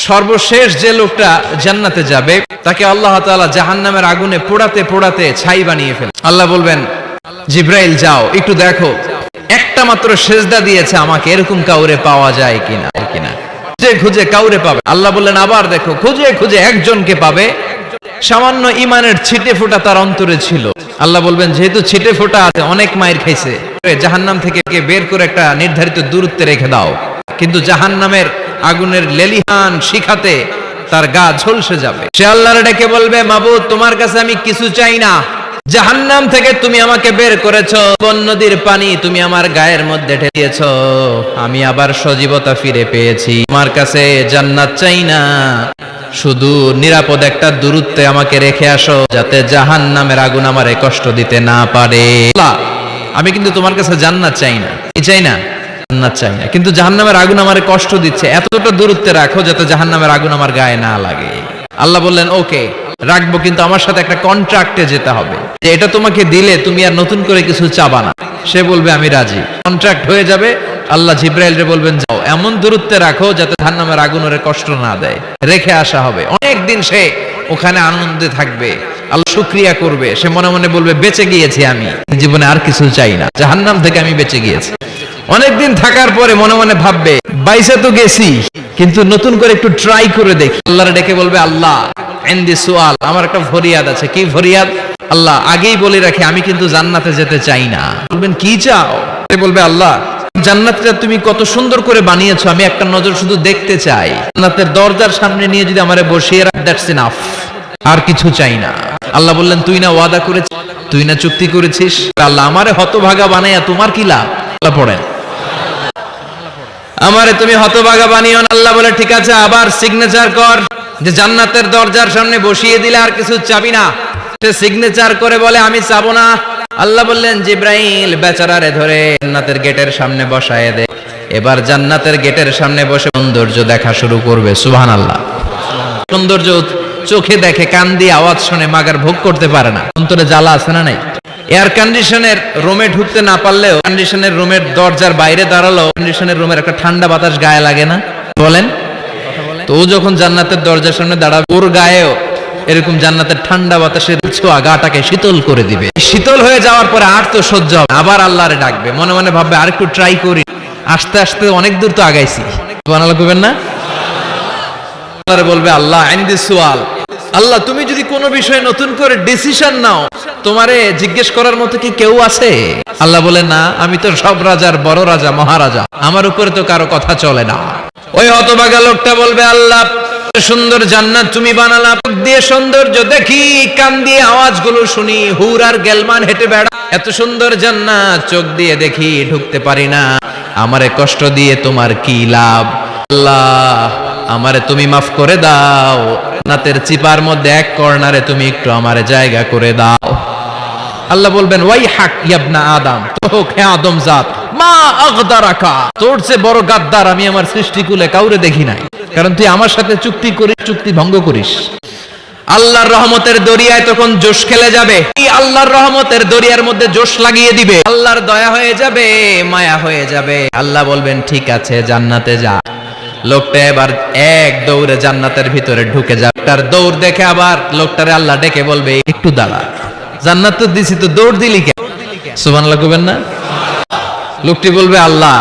সর্বশেষ যে লোকটা জান্নাতে যাবে তাকে আল্লাহ তাআলা জাহান্নামের আগুনে পোড়াতে পোড়াতে ছাই বানিয়ে ফেলে। আল্লাহ বলবেন, জিব্রাইল যাও একটু দেখো, একটা মাত্র সেজদা দিয়েছে আমাকে, এরকম কাউরে পাওয়া যায় কিনা। খুঁজে খুঁজে কাউরে পাবে। আল্লাহ বললেন, আবার দেখো, খুঁজে খুঁজে একজনকে পাবে, সামান্য ইমানের ছিটে ফোঁটা তার অন্তরে ছিল। আল্লাহ বলবেন, যেহেতু ছিটে ফোঁটা আছে, অনেক মায়ের খাইছে, জাহান্নাম থেকে বের করে একটা নির্ধারিত দূরত্বে রেখে দাও। কিন্তু জাহান্নামের আগুনের লেলিহান শিখাতে তার গা ঝলসে যাবে। সে আল্লাহর ডেকে বলবে, মাবুদ, তোমার কাছে আমি কিছু চাই না, জাহান্নাম থেকে তুমি আমাকে বের করেছো, নদীর পানি তুমি আমার গায়ের মধ্যে ঢেলেছো, আমি আবার সজীবতা ফিরে পেয়েছি, তোমার কাছে জান্নাত চাই না, শুধু নিরাপদ একটা দূরত্বে আমাকে রেখে আসো, যাতে জাহান্নামের আগুন আমারে কষ্ট দিতে না পারে। আমি কিন্তু তোমার কাছে জান্নাত চাই না, চাই না, জান্নাত চাই না, কিন্তু জাহান্নামের আগুন আমারে কষ্ট দিচ্ছে, এতটা দূরত্বে রাখো যাতে জাহান্নামের আগুন আমার গায়ে না লাগে। আল্লাহ বললেন, ওকে রাখবো, কিন্তু আমার সাথে একটা কন্ট্রাক্টে যেতে হবে, যে এটা তোমাকে দিলে তুমি আর নতুন করে কিছু চাবা না। সে বলবে, আমি রাজি, কন্ট্রাক্ট হয়ে যাবে। আল্লাহ জিব্রাইলকে বলবেন, যাও এমন দূরত্বে রাখো যাতে জাহান্নামের আগুন ওরে কষ্ট না দেয়, রেখে আসা হবে। অনেকদিন সে ওখানে আনন্দে থাকবে, আল্লাহ শুকরিয়া করবে, সে মনে মনে বলবে, বেঁচে গিয়েছি, আমি জীবনে আর কিছু চাই না, জাহান্নাম থেকে আমি বেঁচে গিয়েছি। অনেকদিন থাকার পরে মনে মনে ভাববে, বাইসে তো গেছি, কিন্তু নতুন করে একটু ট্রাই করে দেখি। আল্লাহর ডেকে বলবে, আল্লাহ ইনদি সুআল, আমার একটা ফরিয়াদ আছে। কি ফরিয়াদ? আল্লাহ আগেই বলে রাখি, আমি কিন্তু জান্নাতে যেতে চাই না। বলবেন, কি চাও? সে বলবে, আল্লাহ জান্নাতটা তুমি কত সুন্দর করে বানিয়েছো, আমি একটা নজর শুধু দেখতে চাই, জান্নাতের দরজার সামনে নিয়ে যদি আমারে বসিয়ে রাখ, দ্যাটস এনাফ, আর কিছু চাই না। আল্লাহ বললেন, তুই না ওয়াদা করেছিস, তুই না চুক্তি করেছিস, আল্লাহ আমারে হতভাগা বানাইয়া তোমার কি লাভ? আল্লাহ পড়েন, আমারে তুমি হতভাগা বানিও না। আল্লাহ বলে, ঠিক আছে, আবার সিগনেচার কর, যে জান্নাতের দরজার সামনে বসিয়ে দিলে আর কিছু চাবি না। সে সিগনেচার করে বলে, আমি চাবো না। আল্লাহ বললেন, জিব্রাইল বেচারারে ধরে জান্নাতের গেটের সামনে বসায় দে, এবার জান্নাতের গেটের সামনে বসে সৌন্দর্য দেখা শুরু করবে। সুবহানাল্লাহ। সৌন্দর্য চোখে দেখে, কান দিয়ে আওয়াজ শুনে, মাগার ভোগ করতে পারে না, অন্তরে জ্বালা আছে না নাই? এয়ার কন্ডিশনের রুমে ঢুকতে না পারলেও কন্ডিশনের রুমের দরজার বাইরে দাঁড়ালো, কন্ডিশনের রুমের একটা ঠান্ডা বাতাস গায়ে লাগে না? বলেন তো, ও যখন জান্নাতের দরজার সামনে দাঁড়াবে, ওর গায়েও এরকম জান্নাতের ঠান্ডা বাতাসের ছোঁয়া গাটাকে শীতল করে দিবে। শীতল হয়ে যাওয়ার পরে আর তো সহ্য হবে, আবার আল্লাহরে ডাকবে, মনে মনে ভাববে, আরেকটু ট্রাই করি, আস্তে আস্তে অনেক দূর তো আগাইছি। সুবহানাল্লাহ কইবেন না? আল্লাহরে বলবে, আল্লাহ ইনদি সুআল, আল্লাহ তুমি যদি কোনো বিষয়ে নতুন করে ডিসিশন নাও, তোমারে জিজ্ঞেস করার মতো কি কেউ আছে? আল্লাহ বলে, না, আমি তো সব রাজার বড় রাজা, মহারাজা, আমার উপরে তো কারো কথা চলে না। ওই হতভাগা লোকটা বলবে, আল্লাহ সুন্দর জান্নাত তুমি বানালা, চোখ দিয়ে সৌন্দর্য দেখি, কান দিয়ে আওয়াজগুলো শুনি, হুর আর গেলমান হেঁটে বেড়া, এত সুন্দর জান্নাত চোখ দিয়ে দেখি, ঢুকতে পারি না, আমারে কষ্ট দিয়ে তোমার কি লাভ? আল্লাহ আমারে তুমি মাফ করে দাও, জান্নাতের চিপার মধ্যে এক কর্নারে তুমি একটু আমারে জায়গা করে দাও। আল্লাহ বলবেন, ওয়াই হাক ইবনা আদম, তো হে আদম জাত, মা আগদারাকা, তোর চেয়ে বড় গাদ্দার আমি আমার সৃষ্টিকুলে কাউরে দেখি নাই, কারণ তুই আমার সাথে চুক্তি করিস, চুক্তি ভঙ্গ করিস। আল্লাহর রহমতের দরিয়ায় তখন জোশ খেলে যাবে, আল্লাহর রহমতের দরিয়ার মধ্যে জোশ লাগিয়ে দিবে, আল্লাহর দয়া হয়ে যাবে, মায়া হয়ে যাবে। আল্লাহ বলবেন, ঠিক আছে, জান্নাতে যা। লোকটা এবার এক দৌড়ে জান্নাতের ভিতরে ঢুকে যাবে। তার দৌড় দেখে আবার লোকটারে আল্লাহ ডেকে বলবে, একটু দাঁড়া, জান্নাত তো দিছি, তো দৌড় দিলি কেন? সুবহানাল্লাহ কইবেন না? লোকটি বলবে, আল্লাহ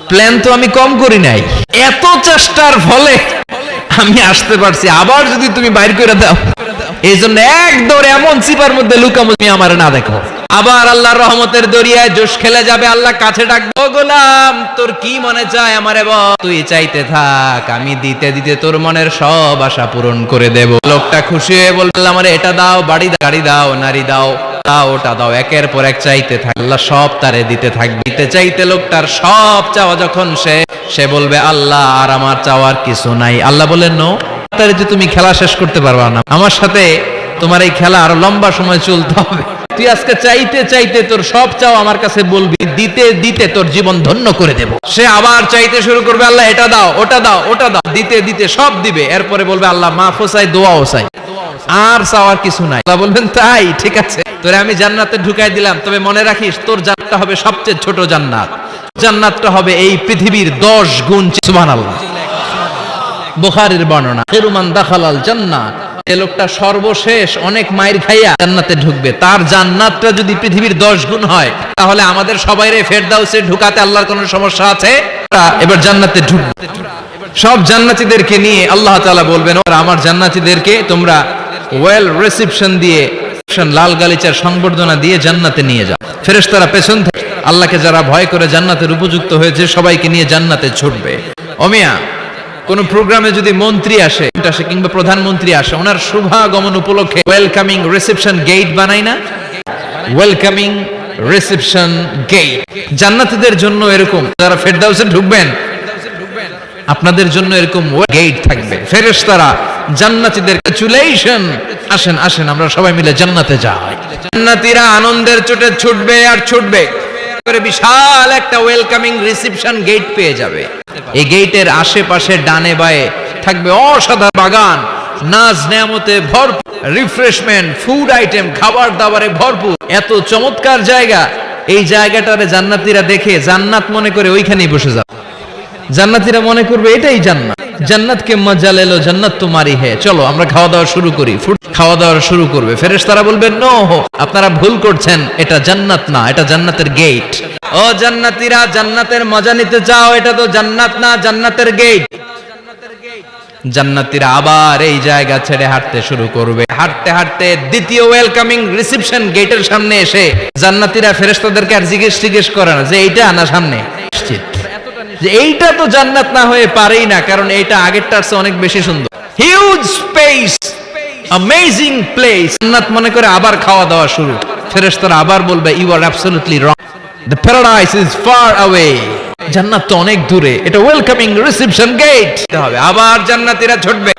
প্ল্যান তো আমি কম করি নাই, এত চেষ্টার ফলে আমি আসতে পারছি, আবার যদি তুমি বাইর করে দাও, এই জন্য এক দৌড়ে এমন চিপার মধ্যে লুকামো তুমি আমার না দেখো। আবার আল্লাহর রহমতের দরিয়ায় জোশ খেলে যাবে। আল্লাহ কাছে ডাকবে, ও গোলাম, তোর কি মনে চায় আমারে বল, তুই চাইতে থাক, আমি দিতে দিতে তোর মনের সব আশা পূরণ করে দেব। লোকটা খুশি হয়ে বলল, আমারে এটা দাও, বাড়ি দাও, গাড়ি দাও, নারী দাও, দাও, ওটা দাও, একের পর এক চাইতে থাক, আল্লাহ সব তারে দিতে থাকবে। দিতে চাইতে লোকটার সব চাওয়া যখন সে বলবে, আল্লাহ আর আমার চাওয়ার কিছু নাই। আল্লাহ বলেন, নো, তারে যে তুমি খেলা শেষ করতে পারবা না, আমার সাথে তোমার এই খেলা আরো লম্বা সময় চলতে হবে। তুই আজকে চাইতে চাইতে তোর সব চাও আমার কাছে বলবি, দিতে দিতে তোর জীবন ধন্য করে দেব। সে আবার চাইতে শুরু করবে, আল্লাহ এটা দাও, ওটা দাও, ওটা দাও, দিতে দিতে সব দিবে। এরপরে বলবে, আল্লাহ মাফও চাই, দোয়াও চাই, আর চাওয়ার কিছু নাই। আল্লাহ বলবেন, তাই ঠিক আছে, তোরে আমি জান্নাতে ঢুকাই দিলাম, তবে মনে রাখিস, তোর জান্নাতটা হবে সবচেয়ে ছোট জান্নাত, জান্নাতটা হবে এই পৃথিবীর 10 গুণ। সুবহানাল্লাহ। বুখারীর বর্ণনা, খেরুমান দাখালাল জান্নাহ, এই লোকটা সর্বশেষ অনেক মাইর খাইয়া জান্নাতে ঢুকবে, তার জান্নাতটা যদি পৃথিবীর 10 গুণ হয় তাহলে আমাদের সবাইরে ফেরদাউসে ঢুকাতে আল্লাহর কোনো সমস্যা আছে? এবার জান্নাতে ঢুকবে। সব জান্নাতীদেরকে নিয়ে আল্লাহ তাআলা বলবেন, আমার জান্নাতীদেরকে তোমরা ওয়েল রিসেপশন দিয়ে, লাল গালিচার সংবর্ধনা দিয়ে জান্নাতে নিয়ে যাও। ফেরেশতারা পেছন থেকে আল্লাহকে যারা ভয় করে জান্নাতের উপযুক্ত হয়েছে সবাইকে নিয়ে জান্নাতে ছুটবে। ওমিয়া, কোন প্রোগ্রামে যদি মন্ত্রী আসে কিংবা প্রধানমন্ত্রী আসে, ওনার শুভাগমন উপলক্ষে ওয়েলকামিং রিসেপশন গেট বানাই না? ওয়েলকামিং রিসেপশন গেট জান্নাতীদের জন্য এরকম, যারা ফেরদাউসে ঢুকবেন আপনাদের জন্য এরকম গেট থাকবে। ফেরেশতারা জান্নাতীদের কংগ্রাচুলেশন, আসেন আসেন আমরা সবাই মিলে জান্নাতে যাই। জান্নাতীরা আনন্দের চোটে ছুটবে আর ছুটবে করে বিশাল একটা ওয়েলকামিং রিসেপশন গেট পেয়ে যাবে। এই গেটের আশেপাশে ডানে বায়ে থাকবে অসাধারণ বাগান, নাজ নেয়ামতে ভরপুর, রিফ্রেশমেন্ট, ফুড আইটেম, খাবার দাবারে ভরপুর, এত চমৎকার জায়গা। এই জায়গাটারে জান্নাতীরা দেখে জান্নাত মনে করে ওইখানেই বসে যাবে। জান্নাতীরা মনে করবে এটাই জান্নাত, জান্নাতকে মজা লেলো, জান্নাত তোমারই হে, চলো আমরা খাওয়া দাওয়া শুরু করি। খাওয়া দাওয়া শুরু করবে। ফেরেশতারা বলবেন, নো, আপনারা ভুল করছেন, এটা জান্নাত না, এটা জান্নাতের গেট। ও জান্নাতীরা, জান্নাতের মজা নিতে চাও? এটা তো জান্নাত না, জান্নাতের গেট। জান্নাতীরা আবার এই জায়গা ছেড়ে হাঁটতে শুরু করবে। হাঁটতে হাঁটতে দ্বিতীয় ওয়েলকামিং রিসেপশন গেটের সামনে এসে জান্নাতীরা ফেরেশতাদেরকে আর জিজ্ঞেস করে না যে এইটা না সামনে, নিশ্চিত যে এইটা তো জান্নাত না হয়ে পারেই না, কারণ এইটা আগেরটার চেয়ে অনেক বেশি সুন্দর। Huge space, amazing place. জান্নাত মনে করে আবার খাওয়া দাওয়া শুরু। ফেরেশতারা আবার বলবে, you are absolutely wrong, the paradise is far away. জান্নাত তো অনেক দূরে, এটা ওয়েলকামিং রিসেপশন গেট হবে। আবার জান্নাতীরা ছুটবে,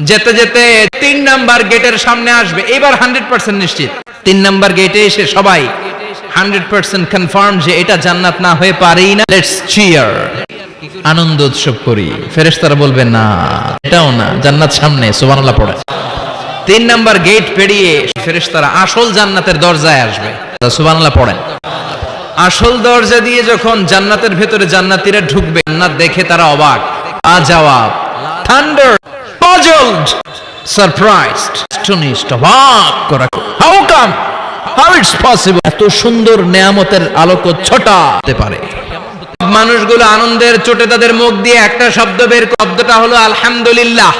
যেতে যেতে 3 নাম্বার গেটের সামনে আসবে। এবার 100% নিশ্চিত 3 নাম্বার গেটে এসে সবাই 100% কনফার্ম যে এটা জান্নাত না হয়ে পারেই না। লেটস চিয়ার, আনন্দ উৎসব করি। ফেরেশতারা বলবে, না এটাও না, জান্নাত সামনে, সুবহানাল্লাহ পড়ে। 3 নাম্বার গেট পেরিয়ে ফেরেশতারা আসল জান্নাতের দরজায় আসবে, সুবহানাল্লাহ পড়েন। আসল দরজা দিয়ে যখন জান্নাতের ভেতরে জান্নাতীরা ঢুকবে, জান্নাত দেখে তারা অবাক, আজওয়াব, থান্ডার, পাজলড, সারপ্রাইজড, অ্যাস্টনিশড, অবাক করা। How come, how it's possible, এত সুন্দর নেয়ামতের আলোক ছটা হতে পারে। মানুষগুলো আনন্দের চোটে তাদের মুখ দিয়ে একটা শব্দ বের, শব্দটা হলো আলহামদুলিল্লাহ।